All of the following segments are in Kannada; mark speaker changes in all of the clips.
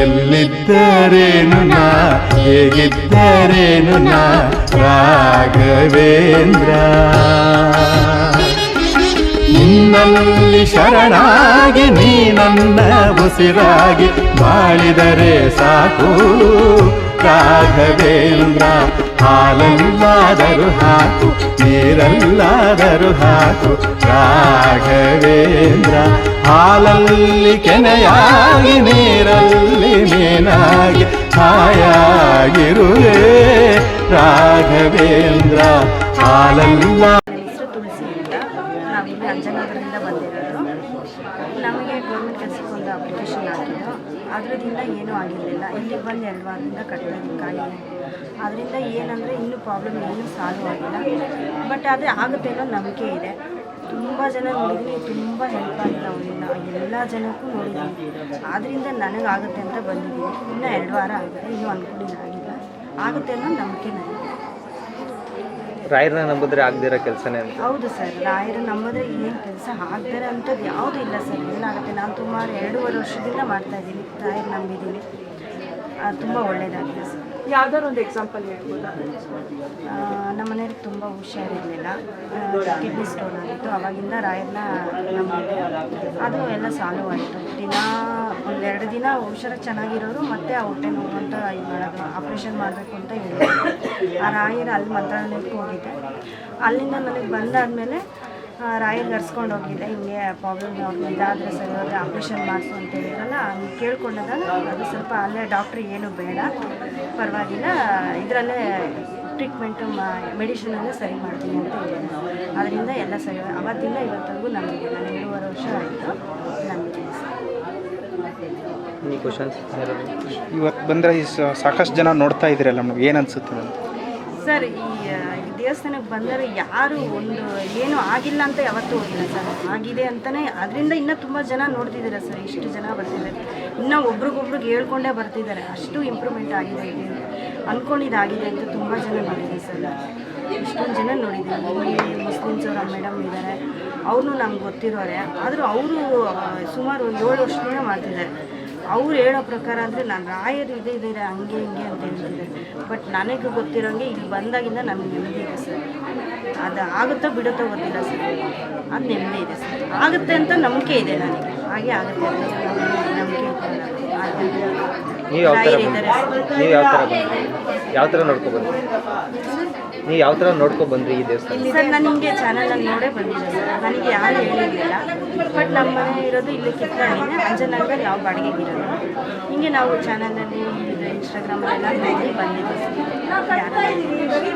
Speaker 1: ಎಲ್ಲಿದ್ದರೇನು ನಾ ಹೇಗಿದ್ದರೇನು ನಾ ರಾಘವೇಂದ್ರ ನಿನ್ನಲ್ಲಿ ಶರಣಾಗಿ ನೀ ನನ್ನ ಉಸಿರಾಗಿ ಬಾಳಿದರೆ ಸಾಕು ರಾಘವೇಂದ್ರ. ಹಾಲಲ್ಲಾದರೂ ಹಾಕು ನೀರಲ್ಲಾದರೂ ಹಾಕು ರಾಘವೇಂದ್ರ. ಹಾಲಲ್ಲಿ ಕೆನೆಯಾಗಿ ನೀರಲ್ಲಿ ಮೀನಾಗಿ ಹಾಯಾಗಿರುವೆ ರಾಘವೇಂದ್ರ. ಹಾಲಲ್ಲ
Speaker 2: ನಾವಿಲ್ಲಿ ಅಂಜನಾದ್ರಿಂದ ಬಂದಿರೋದು. ನಮಗೆ ಗೌರ್ಮೆಂಟ್ ಕೆಲಸಕ್ಕೆ ಒಂದು ಅಪ್ಲಿಕೇಶನ್ ಹಾಕಿದ್ದು, ಅದರಿಂದ ಏನೂ ಆಗಿರಲಿಲ್ಲ. ಇಲ್ಲಿಗೆ ಬಂದು 2 ವಾರದಿಂದ ಕಟ್ತಾ ಇದ್ದೀನಿ ಕಾಯಿಲೆ. ಅದರಿಂದ ಏನಂದರೆ ಇನ್ನೂ ಪ್ರಾಬ್ಲಮ್ ಏನೂ ಸಾಲ್ವ್ ಆಗಿಲ್ಲ. ಬಟ್ ಅದೇ ಆಗುತ್ತೆ ಅನ್ನೋ ನಂಬಿಕೆ ಇದೆ. ತುಂಬ ಜನ ನೋಡಿದ್ದೀನಿ, ತುಂಬ ಹೆಲ್ಪ್ ಆಗಿಲ್ಲ ಅವರಿಂದ, ಎಲ್ಲ ಜನಕ್ಕೂ ನೋಡಿದ್ದೀನಿ. ಆದ್ದರಿಂದ ನನಗಾಗುತ್ತೆ ಅಂತ ಬಂದಿದ್ದೀನಿ. ಇನ್ನೂ 2 ವಾರ ಆಗಿದೆ, ಇನ್ನೂ ಅನ್ಕೊಂಡಿಲ್ಲ ಆಗಿಲ್ಲ. ಆಗುತ್ತೆ ಅನ್ನೋ ನಂಬಿಕೆ ನನಗೆ.
Speaker 3: ರಾಯರನ್ನ ನಂಬಿದ್ರೆ ಆಗದಿರೋ ಕೆಲಸನೇ ಅಂತ?
Speaker 2: ಹೌದು ಸರ್, ರಾಯರು ನಂಬಿದ್ರೆ ಏನು ಕೆಲಸ ಆಗದಿರೋ ಅಂಥದ್ದು ಯಾವುದೂ ಇಲ್ಲ ಸರ್. ಏನಾಗುತ್ತೆ, ನಾನು ಸುಮಾರು 2.5 ವರ್ಷದಿಂದ ಮಾಡ್ತಾಯಿದ್ದೀನಿ, ರಾಯರು ನಂಬಿದ್ದೀನಿ. ತುಂಬ ಒಳ್ಳೆಯದಾಗಿದೆ ಸರ್.
Speaker 4: ಯಾವ್ದಾದ್ರು ಒಂದು ಎಕ್ಸಾಂಪಲ್ ಹೇಳ್ಬೋದಾ?
Speaker 2: ನಮ್ಮ ಮನೆಯವ್ರಿಗೆ ತುಂಬ ಹುಷಾರಿರಲಿಲ್ಲ, ಕಿಡ್ನಿ ಸ್ಟೋನ್ ಆಗಿತ್ತು. ಆವಾಗಿಂದ ರಾಯರನ್ನ ನಂಬಿದ್ದೆ, ಅದು ಎಲ್ಲ ಸಾಲ್ವ್ ಆಯಿತು. ಒಂದು 2 ದಿನ ಹುಷಾರಾಗಿ ಚೆನ್ನಾಗಿರೋರು ಮತ್ತೆ ಆ ಹೊಟ್ಟೆ ನೋವು ಅಂತ ಇದು ಮಾಡೋದು, ಆಪ್ರೇಷನ್ ಮಾಡಬೇಕು ಅಂತ ಹೇಳಿದ್ರು. ಆ ರಾಯರು ಅಲ್ಲಿ ಮಂತ್ರಾಲಯಕ್ಕೆ ಹೋಗಿದ್ದೆ. ಅಲ್ಲಿಂದ ನನಗೆ ಬಂದಾದಮೇಲೆ ರಾಯರ್ಗೆ ಕರ್ಸ್ಕೊಂಡು ಹೋಗಿದ್ದೆ. ಹಿಂಗೆ ಪ್ರಾಬ್ಲಮ್ ಅವ್ರಿಗೆ ಇದಾದರೆ ಸರಿ ಹೋದರೆ ಆಪ್ರೇಷನ್ ಮಾಡಿಸು ಅಂತ ಹೇಳಿದ್ರಲ್ಲ, ಹಂಗೆ ಕೇಳ್ಕೊಂಡಾಗ ಅದು ಸ್ವಲ್ಪ ಅಲ್ಲೇ ಡಾಕ್ಟ್ರಿಗೆ ಏನು ಬೇಡ, ಪರವಾಗಿಲ್ಲ, ಇದರಲ್ಲೇ ಟ್ರೀಟ್ಮೆಂಟು ಮೆಡಿಷನಲ್ಲೇ ಸರಿ ಮಾಡ್ತೀನಿ ಅಂತ ಹೇಳಿದ್ರು. ಅದರಿಂದ ಎಲ್ಲ ಸರಿ, ಅವತ್ತಿಂದ ಇವತ್ತಿಗೂ ನಮಗೆ ನಾನು 2.5 ವರ್ಷ ಆಯಿತು ನಮಗೆ.
Speaker 5: ಇವತ್ತು ಬಂದರೆ ಸಾಕಷ್ಟು ಜನ ನೋಡ್ತಾ ಇದ್ದೀರಲ್ಲ ನಮ್ಗೆ ಏನು ಅನಿಸುತ್ತೆ ಅಂತ?
Speaker 2: ಸರ್, ಈ ದೇವಸ್ಥಾನಕ್ಕೆ ಬಂದರೆ ಯಾರು ಏನೂ ಆಗಿಲ್ಲ ಅಂತ ಯಾವತ್ತೂ ಹೋಗಿಲ್ಲ ಸರ್. ಆಗಿದೆ ಅಂತಲೇ, ಅದರಿಂದ ಇನ್ನೂ ತುಂಬ ಜನ ನೋಡ್ತಿದ್ದಾರೆ ಸರ್. ಇಷ್ಟು ಜನ ಬರ್ತಿದ್ದಾರೆ, ಇನ್ನೂ ಒಬ್ರಿಗೊಬ್ರಿಗೆ ಹೇಳ್ಕೊಂಡೇ ಬರ್ತಿದ್ದಾರೆ. ಅಷ್ಟು ಇಂಪ್ರೂವ್ಮೆಂಟ್ ಆಗಿದೆ, ಅಂದ್ಕೊಂಡಿದ್ದಾಗಿದೆ ಅಂತ ತುಂಬ ಜನ ನೋಡಿದ್ದೀವಿ ಸರ್. ಇಷ್ಟೊಂದು ಜನ ನೋಡಿದ್ದೀವಿ. ಮುಸ್ಲಿಮ್ಸ್ ಅವರ ಮೇಡಮ್ ಇದ್ದಾರೆ, ಅವ್ರನ್ನೂ ನಮ್ಗೆ ಗೊತ್ತಿರೋರೆ. ಆದರೂ ಅವರು ಸುಮಾರು 7 ವರ್ಷದಿಂದ ಮಾಡ್ತಿದ್ದಾರೆ. ಅವ್ರು ಹೇಳೋ ಪ್ರಕಾರ ಅಂದರೆ ನಾನು ರಾಯರು ಇದೆ ಹಂಗೆ ಹಿಂಗೆ ಅಂತ ಹೇಳ್ತಿದ್ದಾರೆ. ಬಟ್ ನನಗೆ ಗೊತ್ತಿರೋಂಗೆ ಇಲ್ಲಿ ಬಂದಾಗಿಂದ ನಮಗೆ ನೆಮ್ಮದಿ ಇದೆ ಸರ್. ಅದು ಆಗುತ್ತೋ ಬಿಡುತ್ತೋ ಗೊತ್ತಿಲ್ಲ ಸರ್, ಅದು ನೆಮ್ಮದಿ ಇದೆ ಸರ್. ಆಗುತ್ತೆ ಅಂತ ನಂಬಿಕೆ ಇದೆ ನನಗೆ, ಹಾಗೆ ಆಗುತ್ತೆ ಅಂತ ನಂಬಿಕೆ
Speaker 3: ನೀವು ಯಾವ ಥರ ನೋಡ್ಕೊಬಂದ್ರಿ? ನೀವು ಯಾವ ಥರ ನೋಡ್ಕೊಬಂದ್ರಿ ಈ ದೇವಸ್ಥಾನ?
Speaker 2: ಸರ್, ನಾನು ಹಿಂಗೆ ಚಾನಲಲ್ಲಿ ನೋಡೇ ಬಂದಿದ್ದೆ ಸರ್. ನನಗೆ ಯಾರು ಹೇಳಿರಲಿಲ್ಲ. ಬಟ್ ನಮ್ಮ ಮನೆ ಇರೋದು ಇಲ್ಲಿ ಕಿತ್ತಳ್ಳಿನೇ, ಅಂಜನಾದಲ್ಲಿ ನಾವು ಬಾಡಿಗೆಗಿರೋದು. ಹಿಂಗೆ ನಾವು ಚಾನಲಲ್ಲಿ ಇದು ಇನ್ಸ್ಟಾಗ್ರಾಮಲ್ಲೆಲ್ಲ ನೋಡಿ ಬಂದಿದ್ದೆ ಸರ್.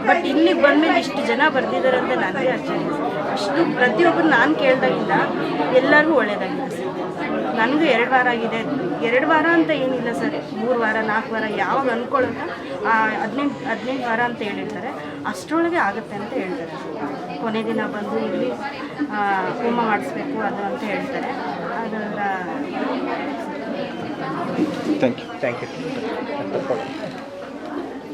Speaker 2: ಬಟ್ ಇಲ್ಲಿಗೆ ಬಂದಮೇಲೆ ಇಷ್ಟು ಜನ ಬರ್ತಿದ್ದಾರೆ ಅಂತ ನನಗೆ ಆಶ್ಚರ್ಯ. ಅಷ್ಟು ಪ್ರತಿಯೊಬ್ಬರು ನಾನು ಕೇಳಿದಾಗಿಂದ ಎಲ್ಲರಿಗೂ ಒಳ್ಳೆಯದಾಗಿದೆ ಸರ್. ನನಗೂ 2 ವಾರ ಆಗಿದೆ. 2 ವಾರ ಅಂತ ಏನಿಲ್ಲ ಸರ್, 3 ವಾರ 4 ವಾರ ಯಾವಾಗ ಅಂದ್ಕೊಳ್ಳೋಣ 18 ವಾರ ಅಂತ ಹೇಳಿರ್ತಾರೆ. ಅಷ್ಟರೊಳಗೆ ಆಗುತ್ತೆ ಅಂತ ಹೇಳ್ತಾರೆ. ಕೊನೆ ದಿನ ಬಂದು ಇಲ್ಲಿ ಹೋಮ ಮಾಡಿಸ್ಬೇಕು ಅದು ಅಂತ ಹೇಳ್ತಾರೆ. ಅದರ
Speaker 5: ಥ್ಯಾಂಕ್ ಯು.